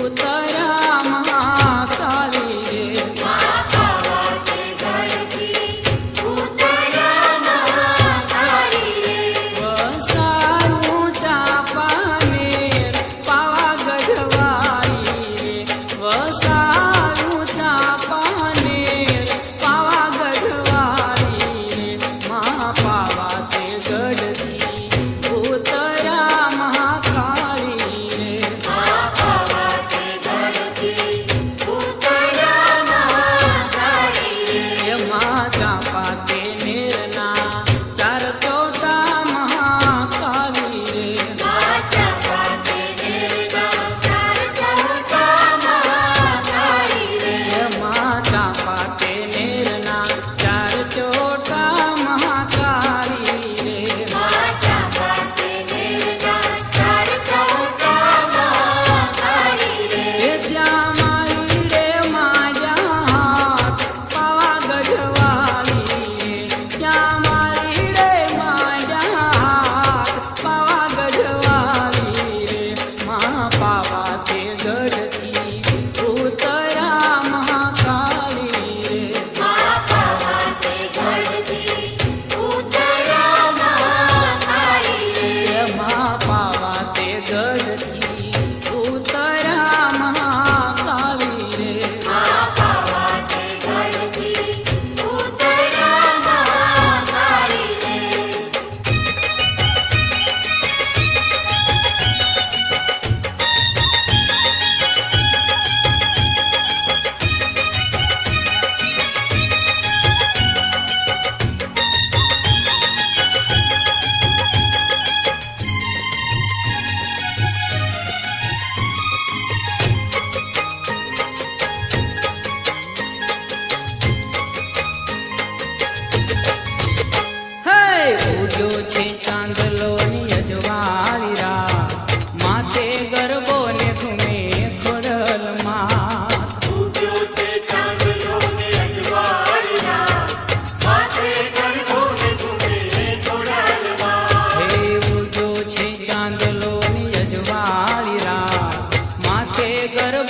ઉતર્યા મહાકાળી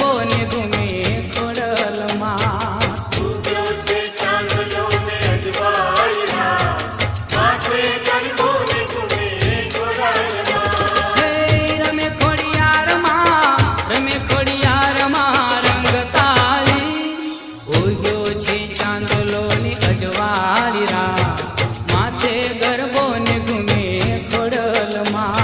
ગરબો ને ઘૂમે ખોડલમાં. રમે ખોડિયારમાં, રમે ખોડિયારમાં રંગતાળી. ઉગ્યો છે ચાંદલો ને અજવાળી રાત, માથે ગરબો ને ઘૂમે ખોડલમાં.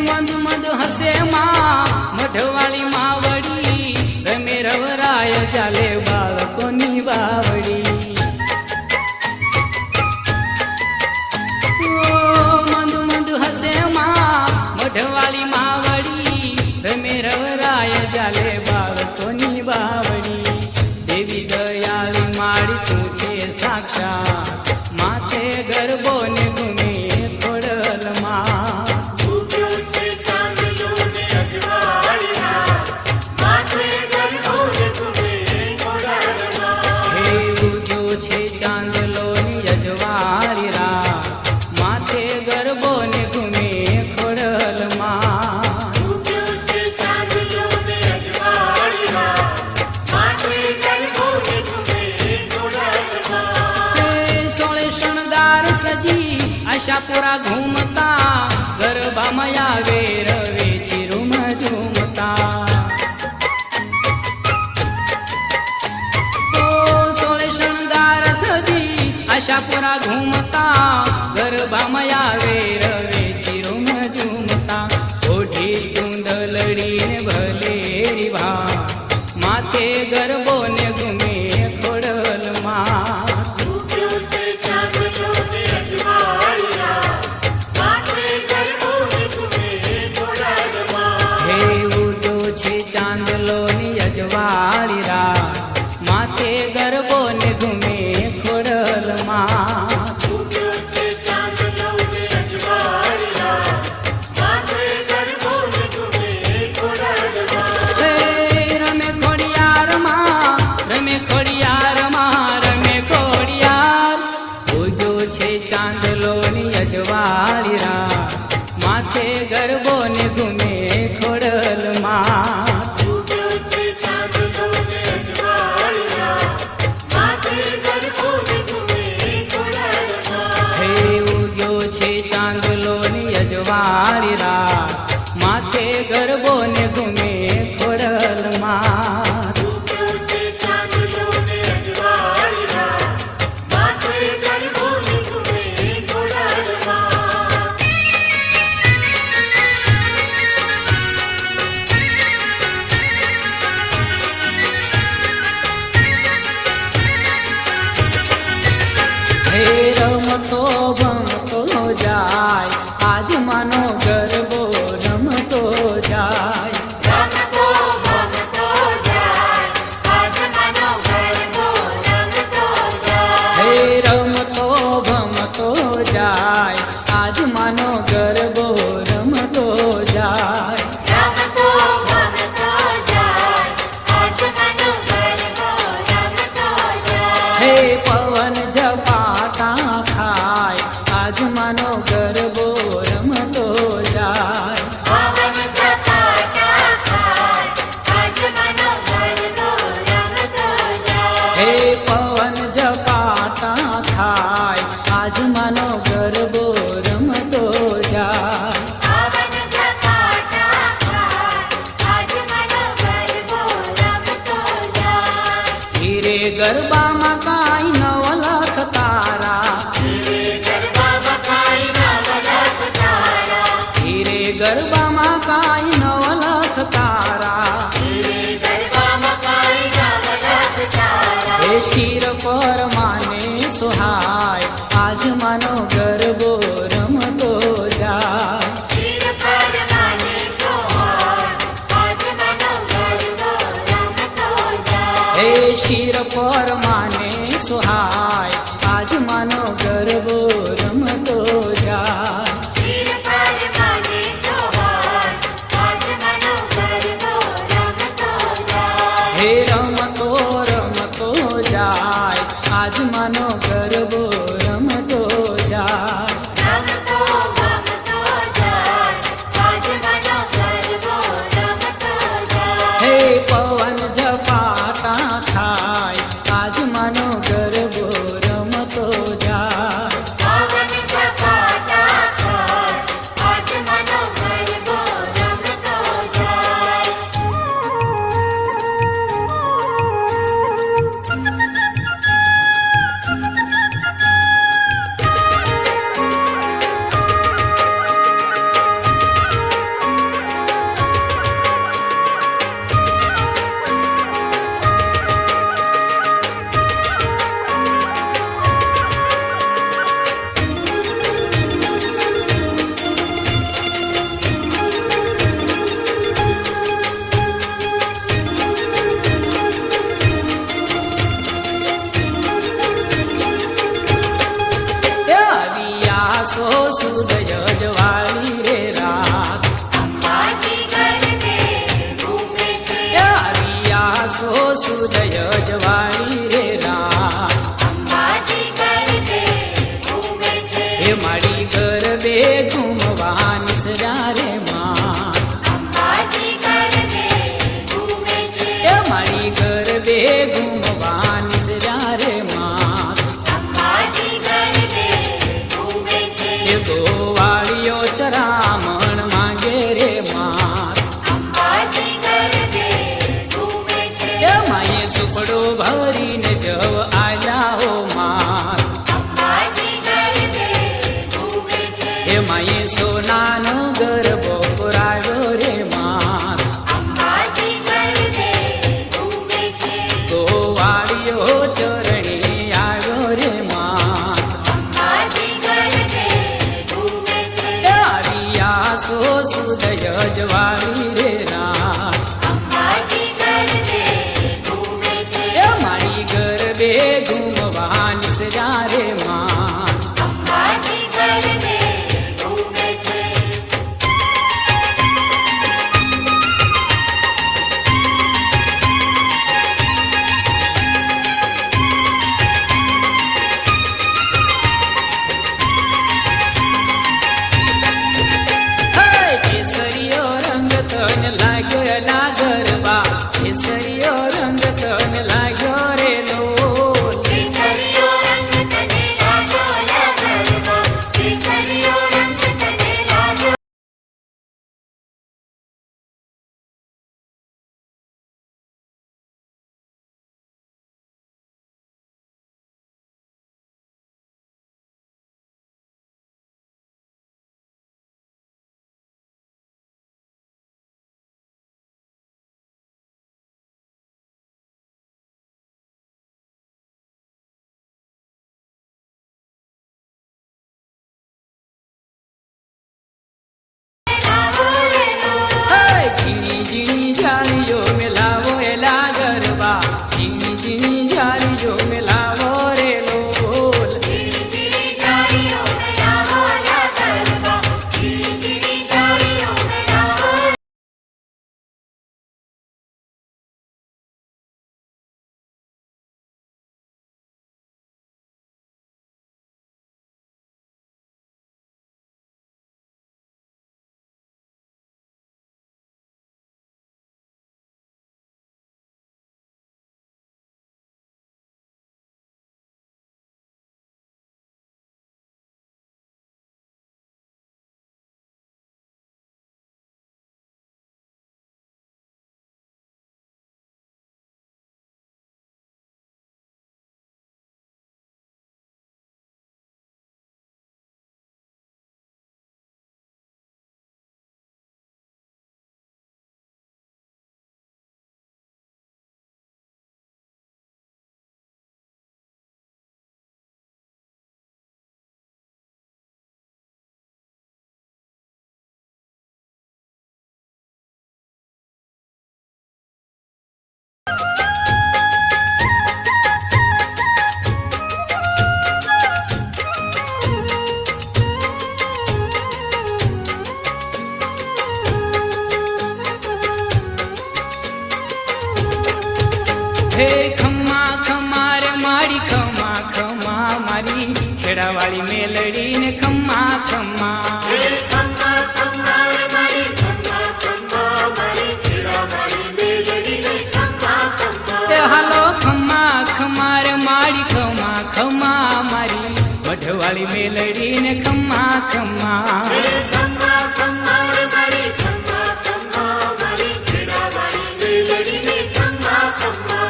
મંદ મંદ હસે માં મઢવાળી માવડી, રમે રવરાય ચાલે બાળકોની બાવડી. મંદ મંદ હસે માં મઢવાળી માવડી, રમે રવરાય ચાલે બાળકોની બાવડી. દેવી દયાળી માળી તું છે સાક્ષાત, માથે ગરબો ને ઘૂમે ખોડલમાં. હે ઉગ્યો છે ચાંદલો ની અજવાળી રાત, માથે ગરબો ને ઘૂમે ખોડલમાં. સોળે શણગાર સજી આશાપુરા ઘૂમતા, ગરબામાં આવે રવે ચિરુમ ઝૂમતા. સોળે શણગાર સજી આશાપુરા ઘૂમતા, ગરબામાં આવે રવે ચિરુમ ઝૂમતા. ઓઢી ચૂંદલડીને ભલેરી ભા, માથે ગરબો ને ઘૂમે ખોડલમાં. હે ઉગ્યો છે ચાંદલો ની અજવાળી રાત, માથે ગરબો ને ઘૂમે ખોડલમાં. હે રમે ખોડિયારમાં, રમે ખોડિયારમાં રમે ખોડિયાર. ઉગ્યો છે ચાંદલો ની અજવાળી રાત, માથે ગરબો ને ઘૂમે ખોડલમાં. હે ઉગ્યો છે ચાંદલો ની અજવાળી રાત, માથે ગરબો ને ઘૂમે ખોડલમાં. હે રમતો ભમતો જાય, આજ માનો ગરબો રમતો જાય. હે રમતો ભમતો જાય, આજ માનો ગરબો રમતો જાય. હે પવન ઝપાટા ખાય, આજ માનો ગરબો રમતો જાય. હે પવન ઝપાટા ખાય, આજ માનો ગરબો રમતો જાય. હીરે ગરબામાં કાંઈ નવલખ તારા, હીરે ગરબામાં કાંઈ નવલખ તારા. હે શિર પર માને સુહાય, આજ માનો ગરબો રમતો જાય. હે શિર પર માને સુહાય, આજ માનો ગરબો રમતો જાય. હે રમતો રમતો જાય, આજ માનો ગરબો રમતો સો સુદય જવાળી રે રાત સો સુદય જવાળી રે રાત હે મારી ગરબે ઘૂમવા નિસર્યા રે માં હે મારી ગરબે ઘૂમવા નિસર્યા રે માં હે ગોવાળીઓ ચરામણ માંગે રે માં હે માએ સુપડો ભરીને જવ આલ્યા હો માં હે માએ સોનાનો ગરબો પુરાવ્યો રે માં ગોવાળીઓ ચરણે આવ્યો રે માં આવ્યા સો સુદય જવાળી રે રાત મારી ગરબે ઘૂમવા નિસર્યા રે માં કેસરીયો રંગ તન લાગ્યો ગરબા કેસરીયો રંગ તન લાગ્યો રે લોલ ઝીણી ઝીણી ઝાડીઓ મેલાવો એલા ગરબા ઝીણી ઝીણી ઝાડીઓ મેલાવો રે લોલ હે ખમ્મા ખમ્મા રે મારી ખમ્મા ખમ્મા મારી ખેડાવાળી મેલડીને ખમ્મા ખમ્મા હાલો ખમ્મા ખમ્મા રે મારી ખમ્મા ખમ્મા મારી વઢવાળી મેલડીને ખમ્મા ખમ્મા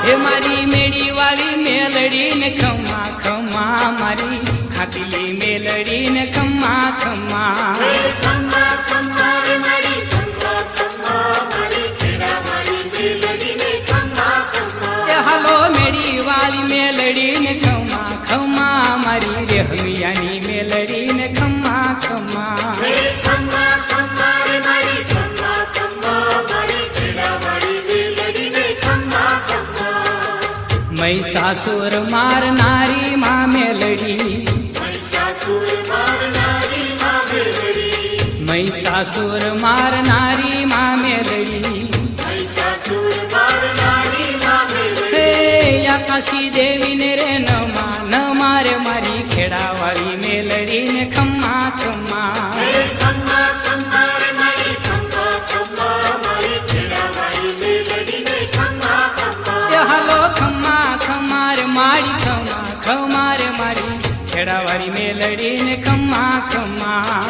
હે મારી મેળી વાળી મેલડીને ખમ્મા ખમ્મા મારી ખાટીલી મેલડીને ખમ્મા ખમ્મા હાલો મેળી વાળી મેલડીને ખમ્મા ખમ્મા મારી રેહમિયાની મેલડીને ખમ્મા ખમ્મા મહિષાસુર મારનારી માં મેલડી મહિષાસુર મારનારી મહિષાસુર મારનારી માં મેલડી હે આકાશી દેવીને રે નમા નમા રે મારી ખેડાવાળી મેલડીને ખમ્મા ખમ્મા હાલો ખમ્મા ખમ્મા રે મારી ખમ્મા ખમ્મા રે મારી ખેડાવાળી મેલડીને ખમ્મા ખમ્મા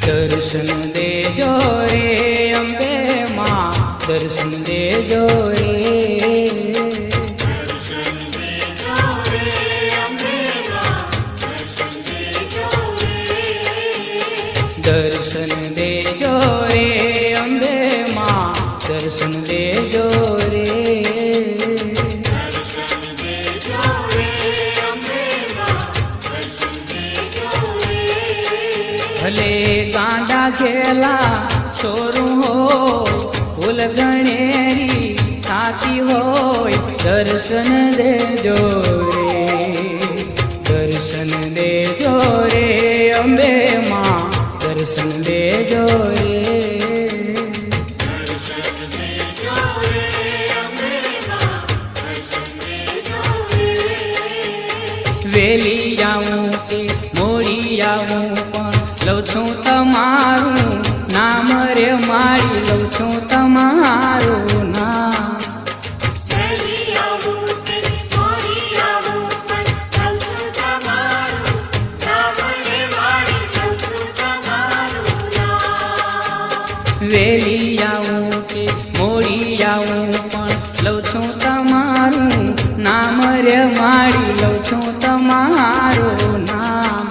દર્શન દેજો રે અંબે માં દર્શન દેજો રે દર્શન દેજો રે અંબે માં દર્શન દેજો રે ભલે ગાંડા ઘેલા છોરું હોય ફૂલ ગણેરી થાતી હોય દર્શન દેજો રે દર્શન દેજો રે અંબે માં દર્શન દેજો રે વેલી આવું કે મોડી આવું પણ લઉં છું તમારું નામ રે મારી લઉં છું તમારું નામ વેલી આવું કે મોડી આવું પણ લઉં છું તમારું નામ રે મારી લઉં છું તમારું નામ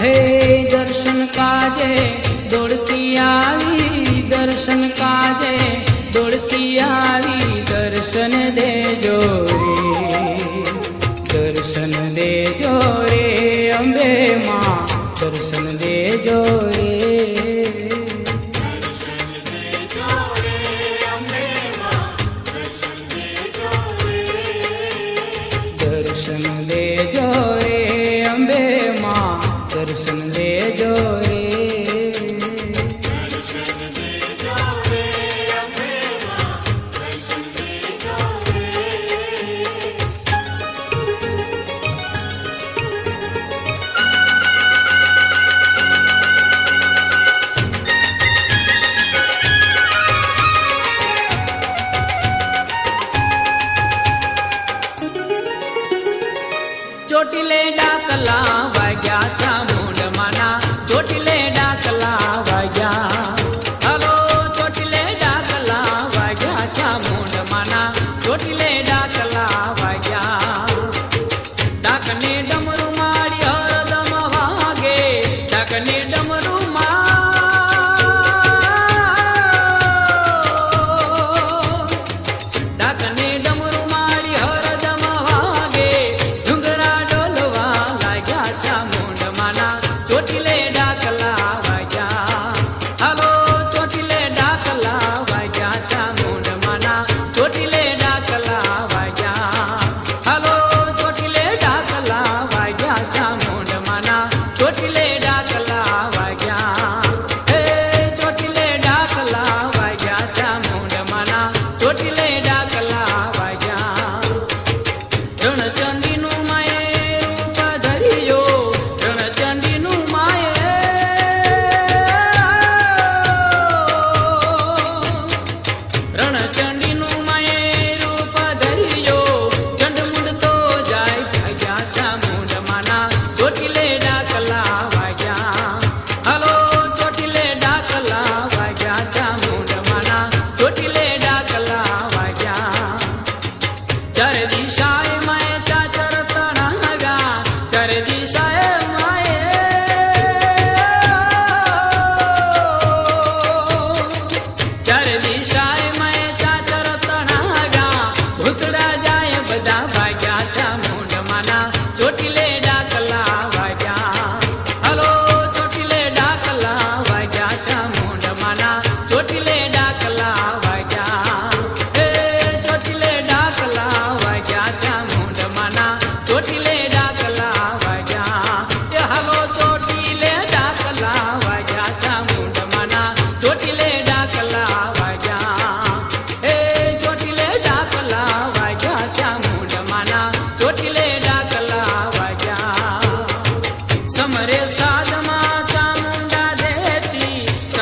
હે દર્શન કાજે દોડતી આવી દર્શન કાજે દોડતી આવી દર્શન દેજો રે દર્શન દેજો રે અંબે માં દર્શન દેજો રે દર્શન દેજો રે અંબે માં દર્શન દેજો રે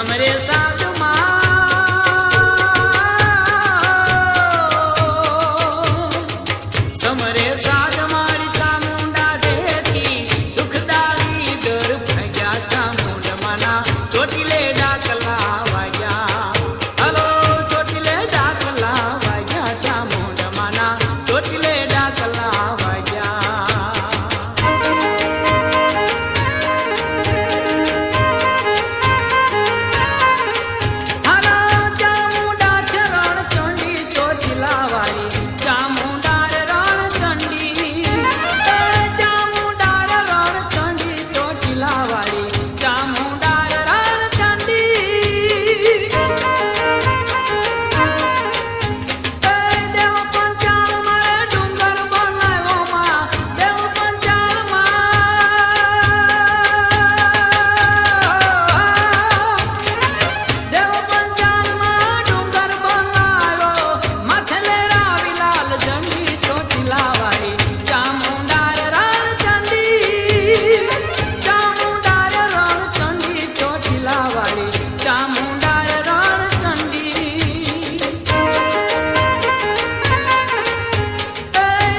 સમરે સાધમાં સમરે સાધ મારી ચામુંડા દેતી દુઃખદારી ડર ભગ્યા ચામુંડ મના ચોટીલે ડાકલા વાગ્યા હલો ચોટીલે ડાકલા વાગ્યા ચામુંડ મના ચોટીલે ડાકલા વાગ્યા હલો ચામુંડા ચરણ ચંડી ચોટીલા વાળી ચામુંડા રણ ચંડી ચામુંડા રણ ચંડી ચોટીલા વાળી ચામુંડા રણ ચંડી દેવ પંચાલ મારે ડુંગર બનાવ્યો માં દેવ પંચાલ દેવ પંચાલ માં ડુંગર બનાવ્યો માથે રાવીલાલ ચંડી ચોટીલા વાળી ચામુંડા રણ ચંડી ચામુંડા રણ ચંડી ચોટીલા વાળી ચામુંડા રણ ચંડી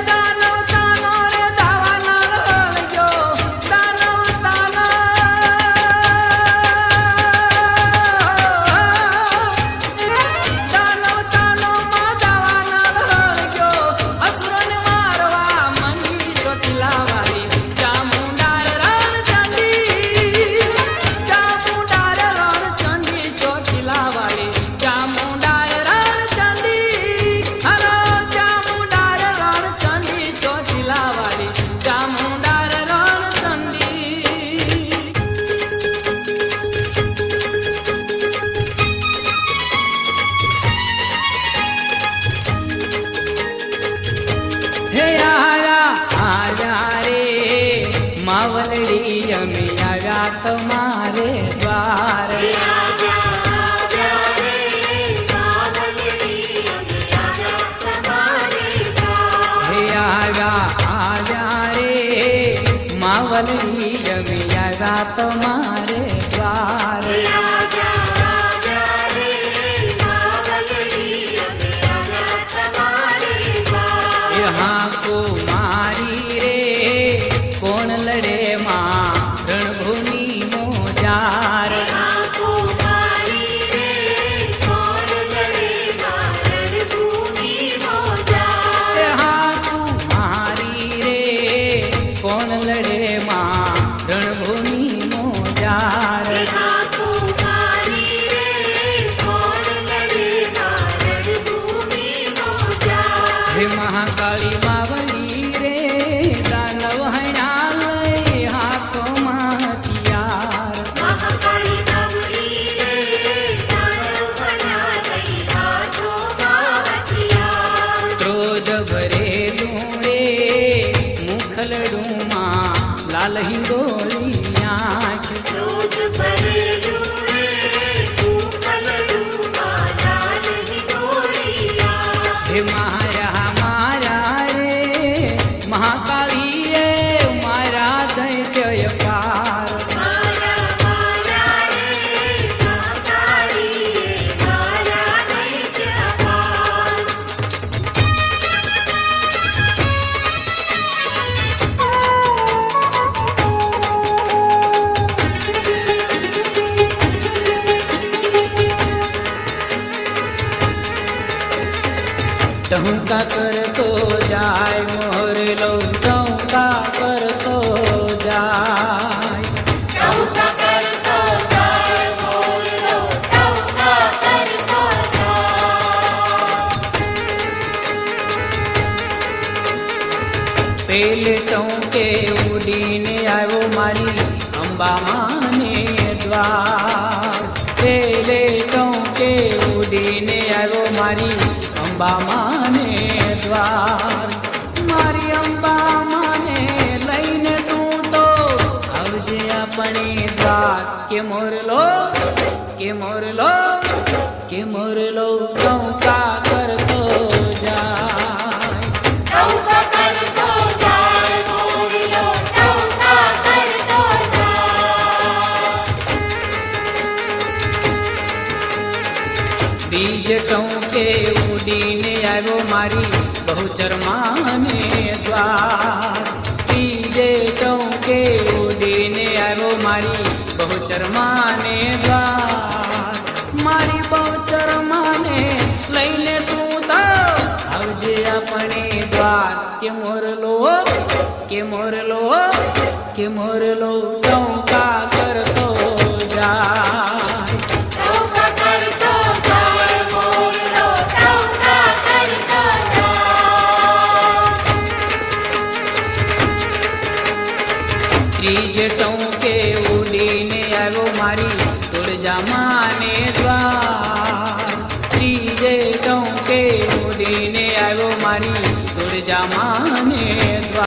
દાનવ તાનો રે દાવાના લલજો દાનવ તાનો દાનવ તાનો માં દાવાના લલજો અસુરને મારવા મંડી ચોટીલા વાળી ચામુંડા રણ ચંડી ચામુંડા રણ ચંડી ચોટીલા વાળી ચામુંડા રણ ચંડી હલો ચામુંડા રણ ચંડી ચોટીલા વાળી ચામુંડા રણ ચંડી હે આવ્યા રે માવલડી અમે આવ્યા તમારે દ્વાર હે આવ્યા રે માવલડી અમે આવ્યા તમારે દ્વાર એ હાકો મારી રે કોણ લડે માં રણભૂમિ મોજાર એ હાકો મારી રે કોણ લડે માં રણભૂમિ મોજાર હે મહાકાળી માવલી રે દાનવ હૈણા લઈ હાથોમાં હથિયાર ક્રોધ ભરેલું રે મુખલડું માં લાલ હિંગોળી આંખ હે મારા મારા રે મહાકાળી એ મારા દૈત્ય પાર ટહુકા કરતો જાય મોર લો ટહુકા કરતો જાય પેલે ટહુકે ઉડીને આવ્યો મારી અંબા માને દ્વાર પેલે ટહુકે ઉડીને આવ્યો મારી અંબા માને દ્વાર મારી અંબા માને લઈને તું તો આવજે આપણે દ્વાર કે મોરલો કે મોરલો કે મોરલો ટહુકા કરતો જાય ત્રીજ ટોકે ઉડીને આવ્યો મારી બહુચર માને દ્વાર ત્રીજે ટોકે ઉડીને આવ્યો મારી બહુચર માને દ્વાર મારી બહુચર માને લઈને તું તો આવજે આપણે દ્વાર કે મોરલો ટોકા કરતો જાય ત્રીજ ટોકે ઉડીને આવ્યો મારી તુળજા માને દ્વાર